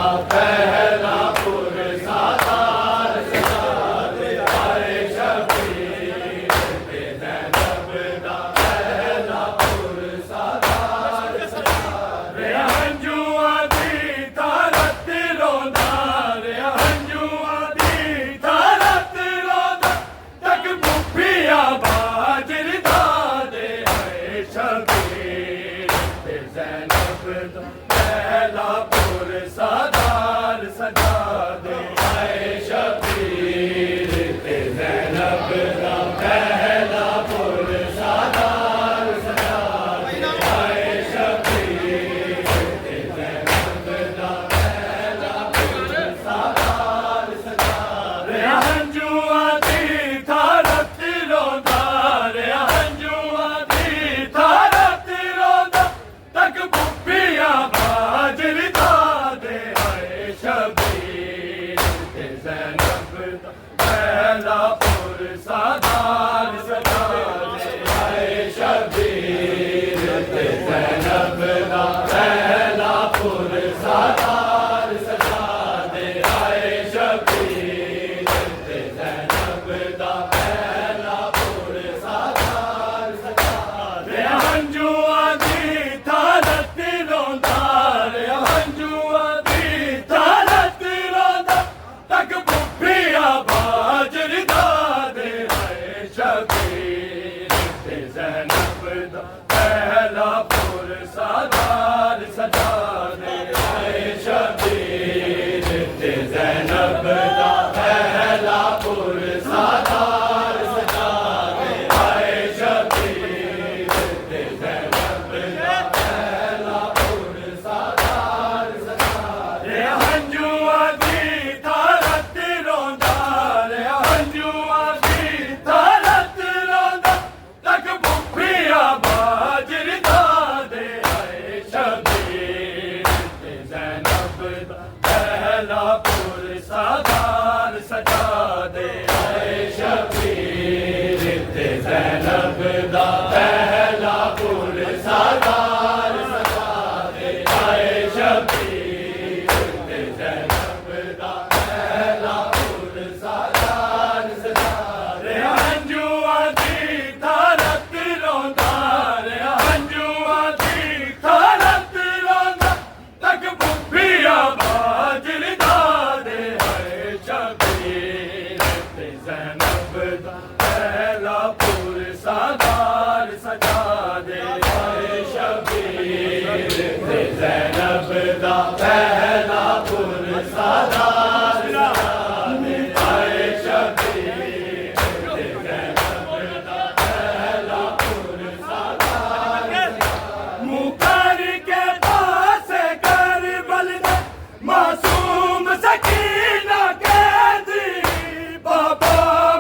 पहला पुरसादार सजा दे आए शबीर ते ज़ैनब दा पहला पुरसादार सजा दे हंजुआं दी तारत रोंदा रे हंजुआं दी तारत रोंदा तक बुफिया बाजर दा दे आए शबीर ते ज़ैनब दा पहला पुरसादार सजा दे आए शबीर ते ज़ैनब दा पहला पुरसादार सजा दे आए शबीर ते ज़ैनब दा पहला पुरसादार सजा दे हंजुआं दी तारत रोंदा रे हंजुआं दी तारत रोंदा तक बुफिया बाजर दा दे आए शबीर ते ज़ैनब दा पहला पुरसादार सजा दे आए शबीर ते ज़ैनब दा पहला पुरसादार सजा दे आए शबीर ते ज़ैनब दा पहला पुरसादार सजा दे हंजुआं दी तारत रोंदा रे हंजुआं दी तारत रोंदा तक बुफिया बाजर दा दे आए शबीर ते ज़ैनब दा पहला पुरसादार सजा दे आए शबीर ते ज़ैनब दा पहला पुरसादार सजा दे आए शबीर ते ज़ैनब दा पहला पुरसादार सजा दे हंजुआं दी तारत रोंदा रे हंजुआं दी तारत रोंदा तक बुफिया बाजर दा दे आए शबीर ते ज़ैनब दा पहला पुरसादार सजा दे आए शबीर ते ज़ैनब दा पहला पुरसादार सजा दे आए शबीर ते ज़ैनब दा पहला पुरसादार सजा दे हंजुआं दी तारत रोंदा रे हंजुआं दी तारत रोंदा तक बुफिया बाजर दा दे आए शबीर ते ज़ैनब दा पहला पुरसादार सजा दे आए शबीर ते ज़ैनब दा पहला पुरसादार सजा दे आए शबीर ते ज़ैनब दा पहला पुरसादार मुकर के पास करबल में मासूम सकीना कैदी बाबा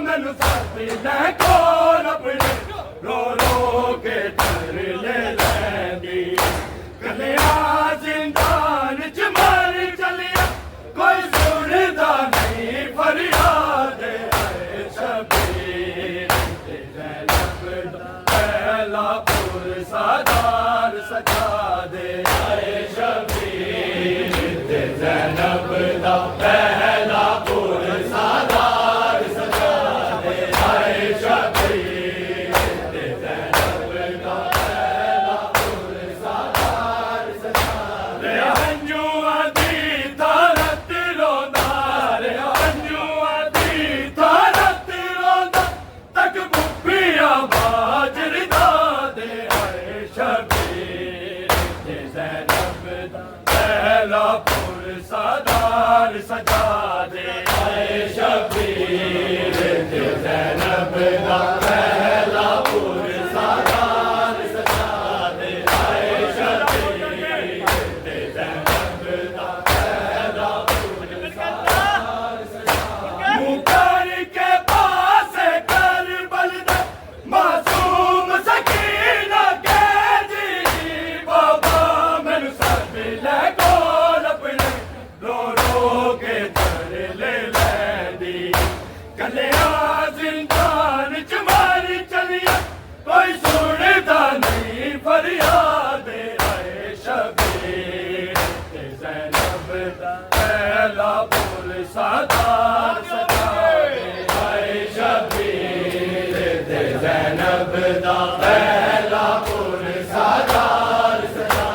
मैनू साथी ले कोल अपने रो रो के तर ले लैंदी कलिया जिंदान च मर चलिया कोई सुनदा नहीं फरियाद आए शबीर ते ज़ैनब दा पहला पुरसादार सजा दे आए शबीर ते ज़ैनब दा पहला पुरसादार सजा दे आए शबीर ते ज़ैनब दा पहला पुरसादार सजा दे हंजुआं दी तारत रोंदा रे हंजुआं दी तारत रोंदा तक बुफिया बाजर दा दे आए शबीर ते ज़ैनब दा पहला पुरसादार सजा दे आए शबीर ते ज़ैनब दा पहला पुरसादार सजा दे आए शबीर ते ज़ैनब दा पहला पुरसादार सजा मुकर के पास करबल में मासूम सकीना कैदी बाबा मैनू साथी ले कोल अपने रो रो के तर ले लैंदी कलिया जिंदान च पहला पुर सादार सजा दे आए शबीर ते ज़ैनब दा पहला पुर सादार सजा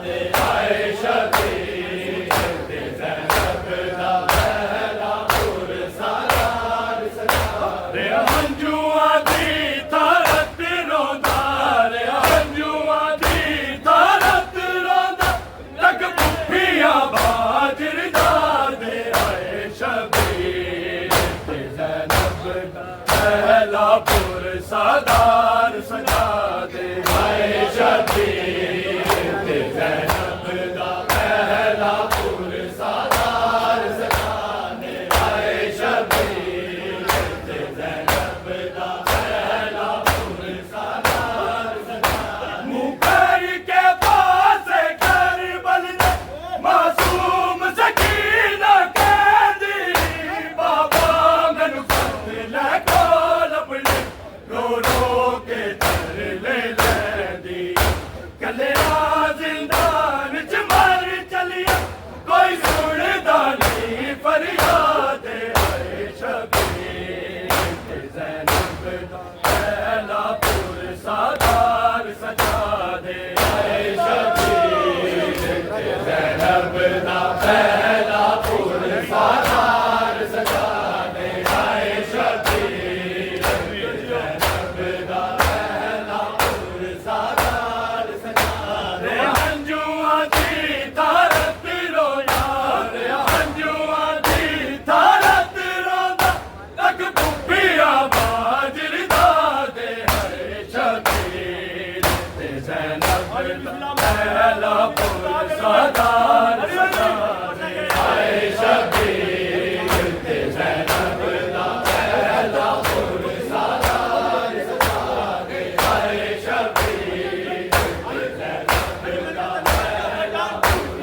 दे आए शबीर ते ज़ैनब दा पहला पुर सादार सजा दे हंजुआ दी तारत रोंदा रे हंजुआ दी तारत रोंदा लग पुफिया बाजर दे आए शबीर ते ज़ैनब दा पहला पुर सादार सजा दे आए शबीर ते ज़ैनब दा पहला पुर सादार सजा दे आए शबीर ते ज़ैनब दा पहला पुर सादार सजा मुकर के पास करबल दे मासूम सकीना कैदी बाबा मैनू फत लैकोल अपने रो रो के तरले लैंदी कलिया जिंदान च मर चलिया कोई सुनदा नहीं फरियाद आए शबीर ते ज़ैनब दा पहला पुर सादार सजा दे आए शबीर ते ज़ैनब दा पहला पुर सादार सजा दे आए शबीर ते ज़ैनब दा पहला पुर सादार सजा दे हंजुआ दी तारत रोया रे हंजुआ दी तारत रोंदा लग पुफिया बाजर दे आए शबीर ते ज़ैनब दा पहला पुर सादार सजा दे आए शबीर ते ज़ैनब दा पहला पुर सादार सजा दे आए शबीर ते ज़ैनब दा पहला पुर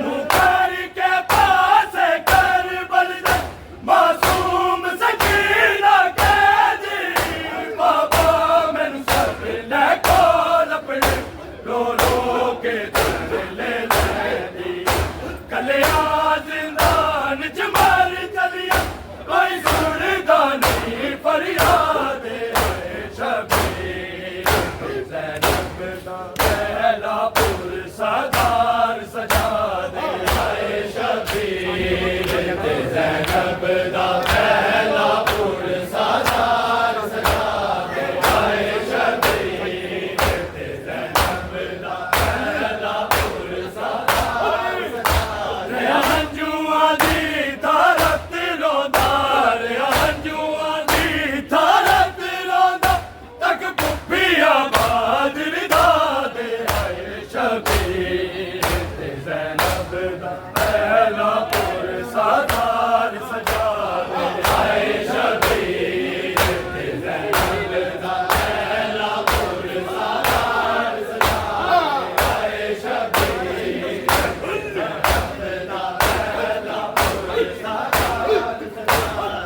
मुकर के पास करबल दे मासूम सकीना कैदी बाबा मैनू सब लैकोल अपने रो रो के तरले लैंदी कलिया जिंदान च मर चलिया कोई सुनदा नहीं फरियाद आए शबीर ते ज़ैनब दा पहला पुर सादार सजा दे आए शबीर ते ज़ैनब दा पहला पुर सादार सजा दे आए शबीर ते ज़ैनब दा पहला पुर सादार सजा दे हंजुआ दी तारत रोंदा रे हंजुआ दी तारत रोंदा तक पुफिया बाजर दे आए शबीर ते ज़ैनब दा पहला पुर सादार सजा दे आए शबीर ते ज़ैनब दा पहला पुर सादार सजा दे आए शबीर ते ज़ैनब दा पहला पुर सादार सजा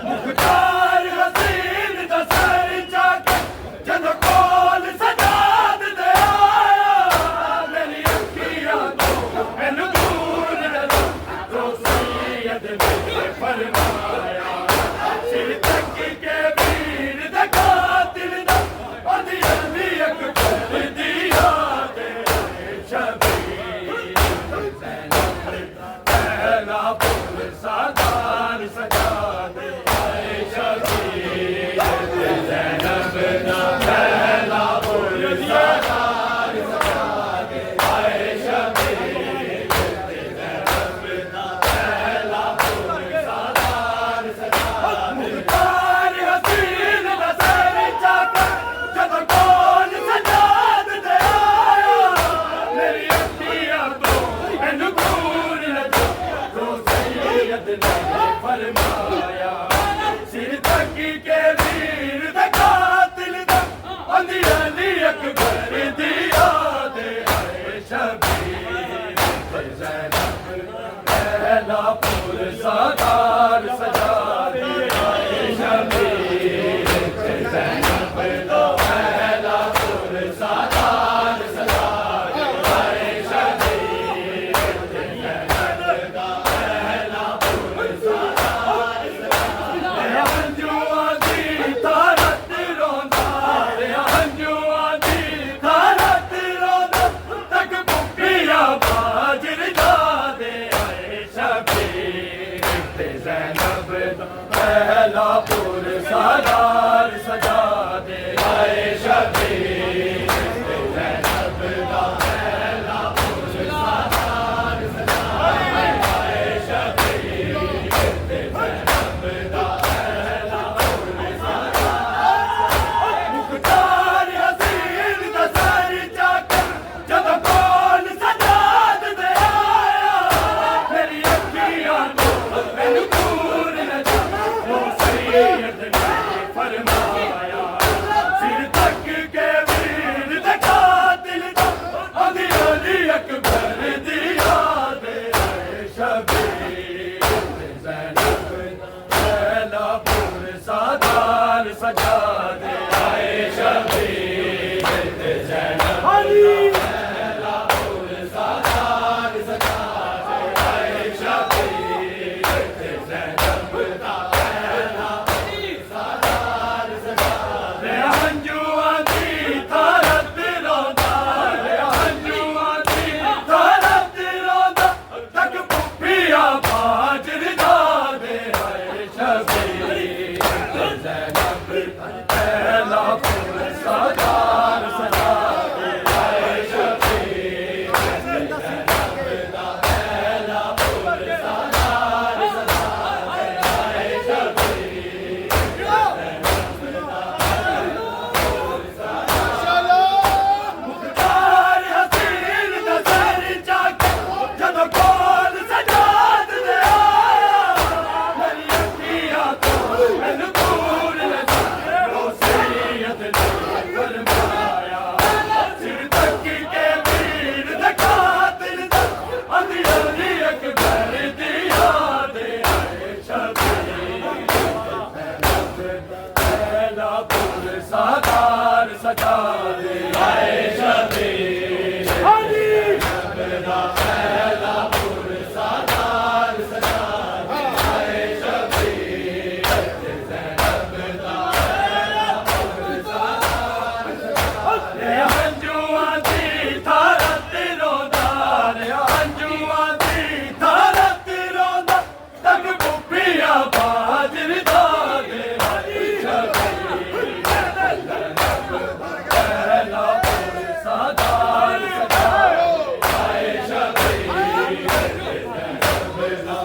मुख्तार हसीन दा सर जाके जदों कोल सजाद दे आया मेरी अखियां तो मैनू दूर रखो रोज़ियत मेरे फरमाया सिर तक के वीर दा कातिल दा ओदी अली अकबर दिया दे आए शबीर ते ज़ैनब दा पहला पुर सादार सजा दे आए शबीर ते ज़ैनब दा पहला पुर सादार सजा दे आए शबीर ते ज़ैनब दा पहला पुर सादार सजा दे मुख्तार हसीन दा सर जाके जदों कोल सजाद दे आया मेरी अखियां तो मैनू दूर रखो रोज़ियत ने फरमाया सिर तक के वीर दा कातिल दा ओदी अली अकबर दिया दे आए शबीर ते ज़ैनब दा पहला पुर सादार सजा दे आए शबीर ते ज़ैनब दा पहला पुर सादार सजा दे आए शबीर ते Hey!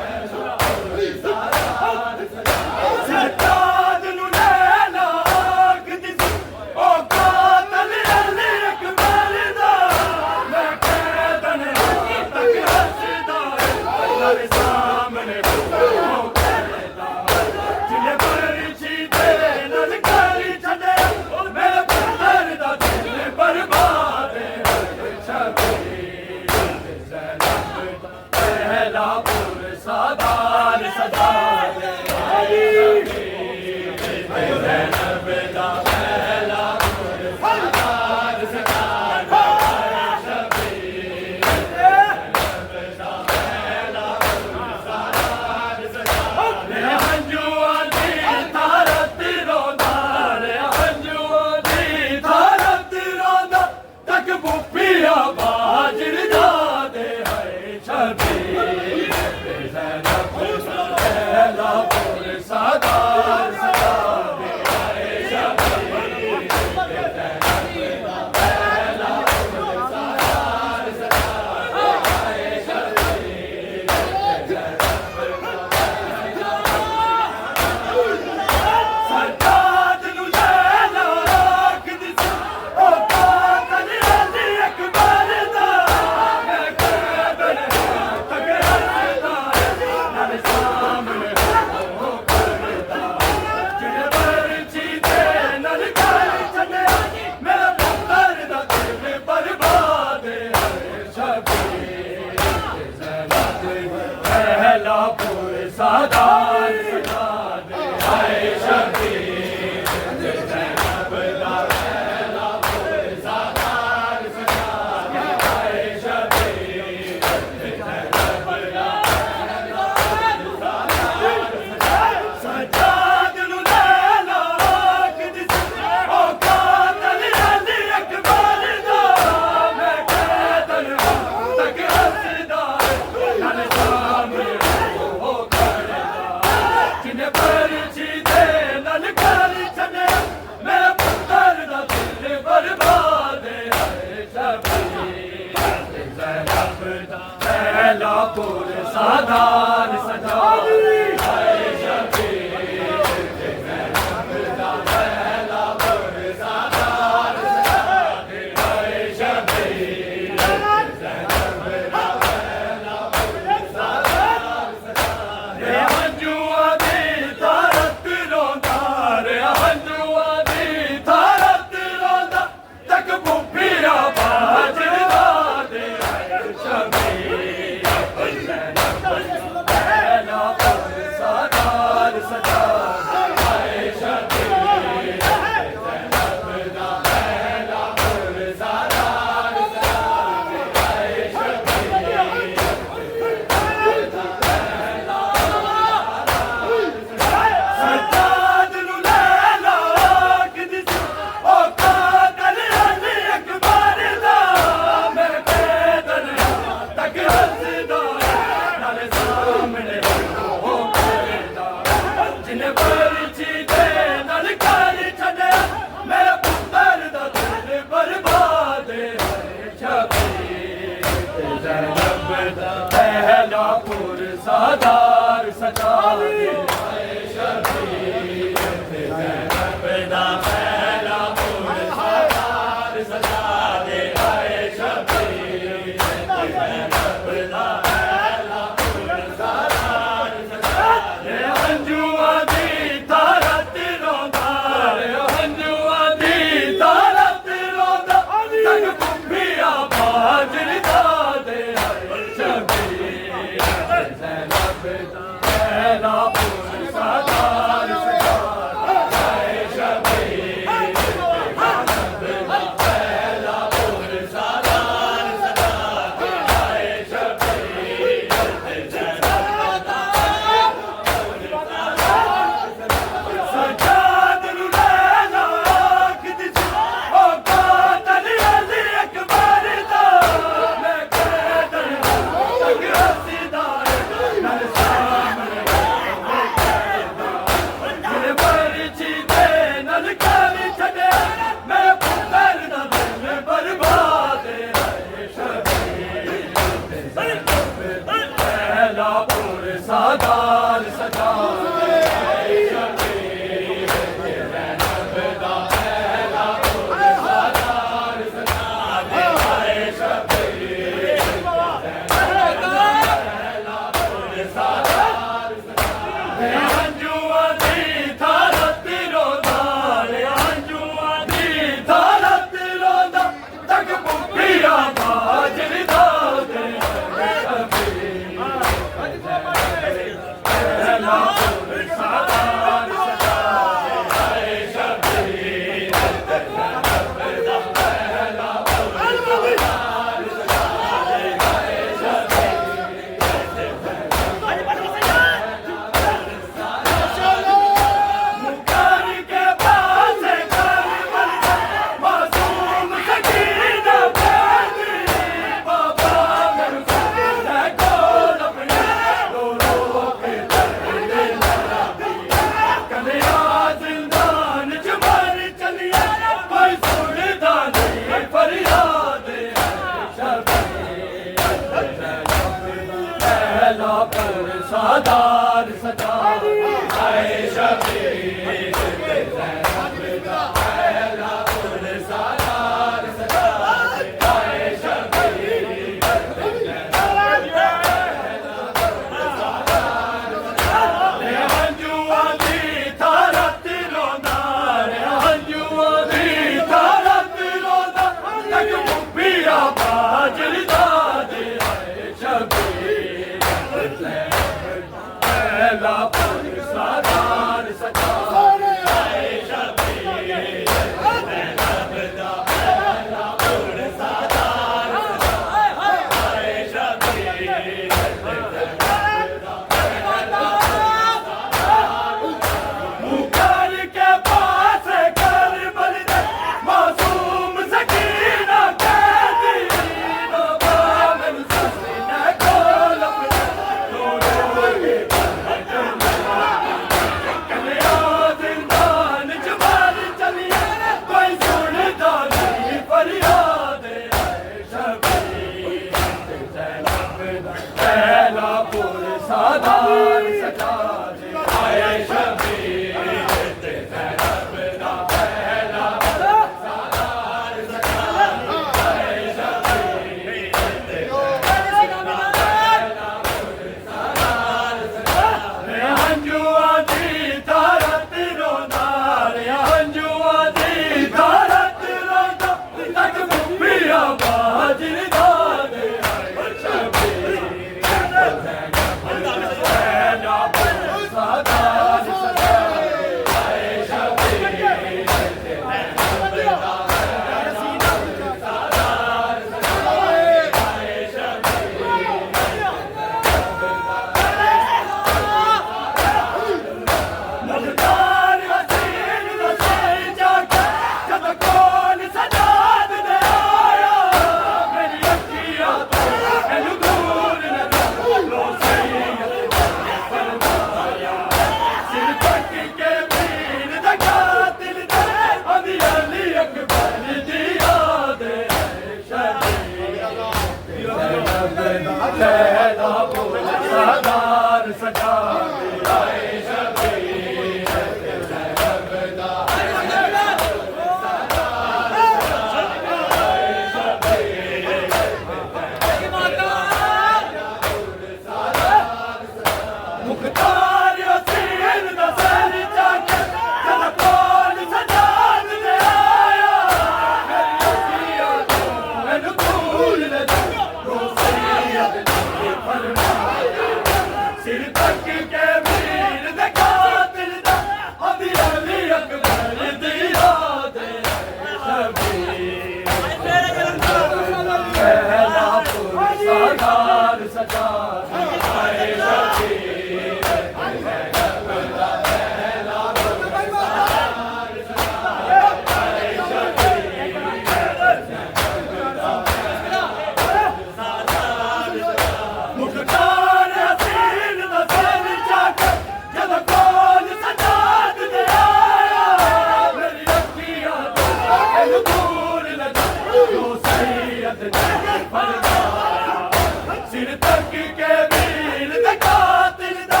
मजबूर लगा जो सैयद ने फरमाया सिर तक के वीर दा कातिल दा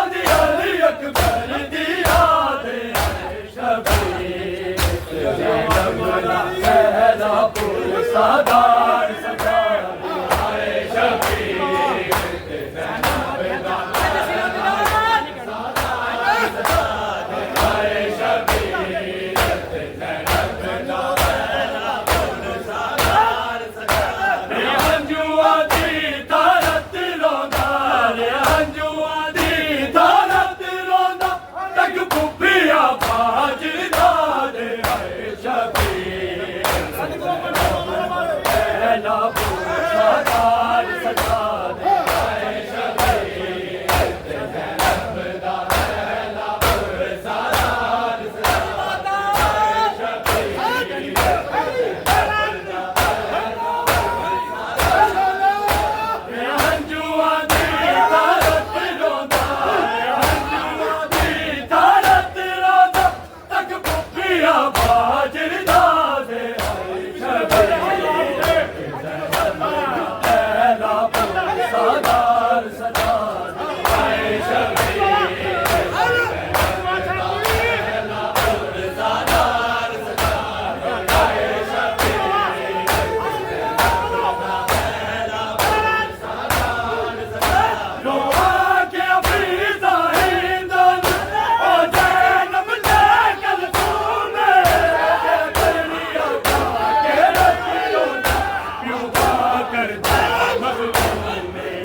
अली अकबर दी याद आए शबीर ज़ैनब दा पहला पुर सादार सजा आए शबीर ज़ैनब दा आए शबीर ज़ैनब दा पहला पुर सादार सजा रे हंजुआ दी तारत रोंदा रे हंजुआ दी तारत रोंदा तक पुपिया बाजदा दे आए शबीर पहला पुर सादार सजा दे आए शबीर ज़ैनब दा पहला पुर सादार सजा दे आए शबीर रे हंजुआ दी तारत रोंदा रे हंजुआ दी तारत रोंदा तक पुपिया बाजदा दे आए शबीर पहला पुर सादार सजा दे आए शबीर पहला पुर सादार सजा दे आए शबीर रोआ के अफरीदा हिंदन ओ ज़ैनब ने कलसूम के बलिया के रखियो क्यों करता मखलूम में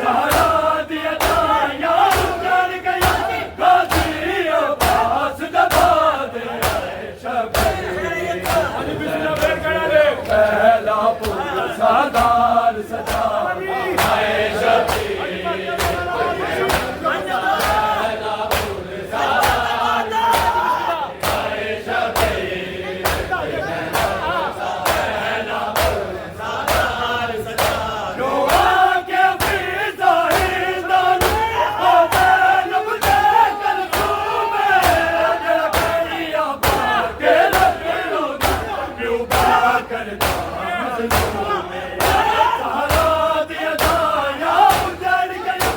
सहारा दिया दाया उजड़ गया गाजी अब्बास दबा दे आए शबीर पहला पुर सादार सजा दे आए शबीर पहला पुर सादार आए शबीर पहला पुर सादार सजा रोआ के अफरीदा हिंदन ओ ज़ैनब ने कलसूम के बलिया के रखियो क्यों करता मजलूम में सहारा दिया दाया उजड़ गया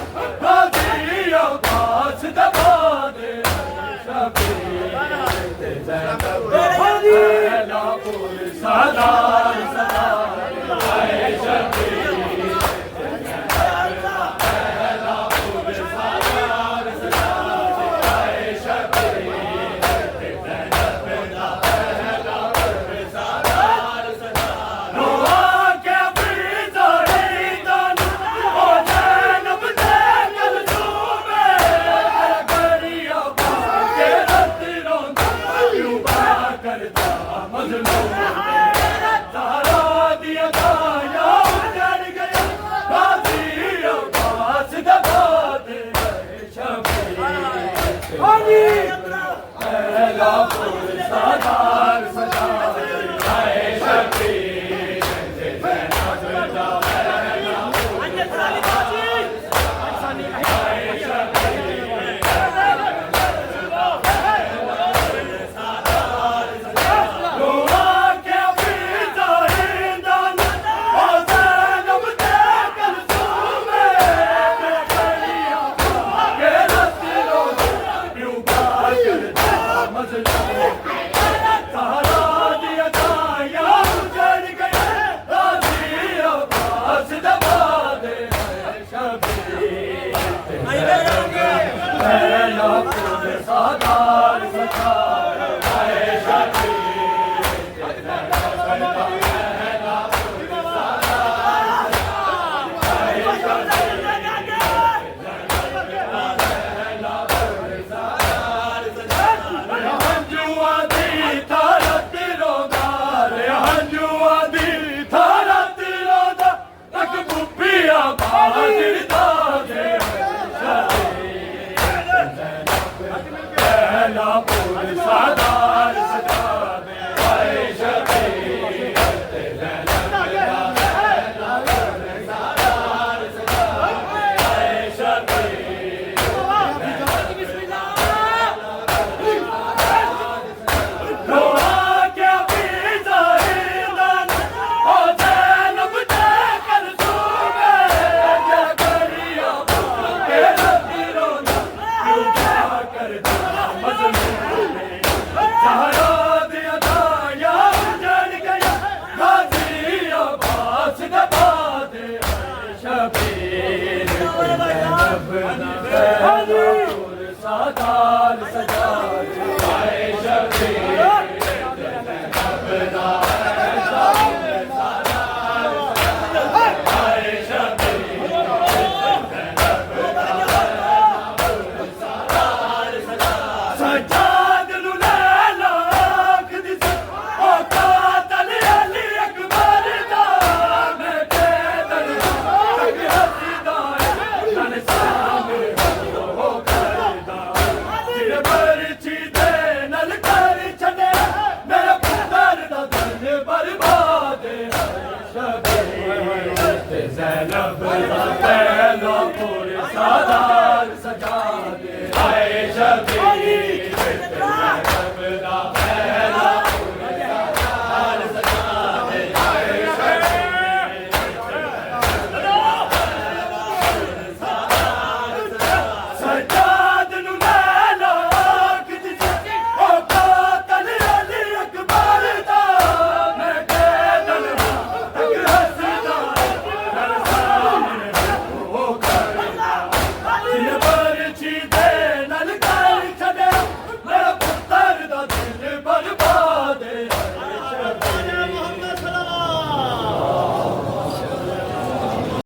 गाजी अब्बास दबा दे शबीर ज़ैनब पहला पुर सादार सजा दे आए शबीर पहला पुर सादार सजा दे आए शबीर ज़ैनब दा पहला पुर सादार सजा रोआ के अफरीदा हिंदन ओ ज़ैनब ने कलसूम के बलिया के रत रोंदा क्यों करता मजलूम में सहारा दिया दाया उजड़ गया गाजी अब्बास दबा दे आए शबीर पहला पुर सादार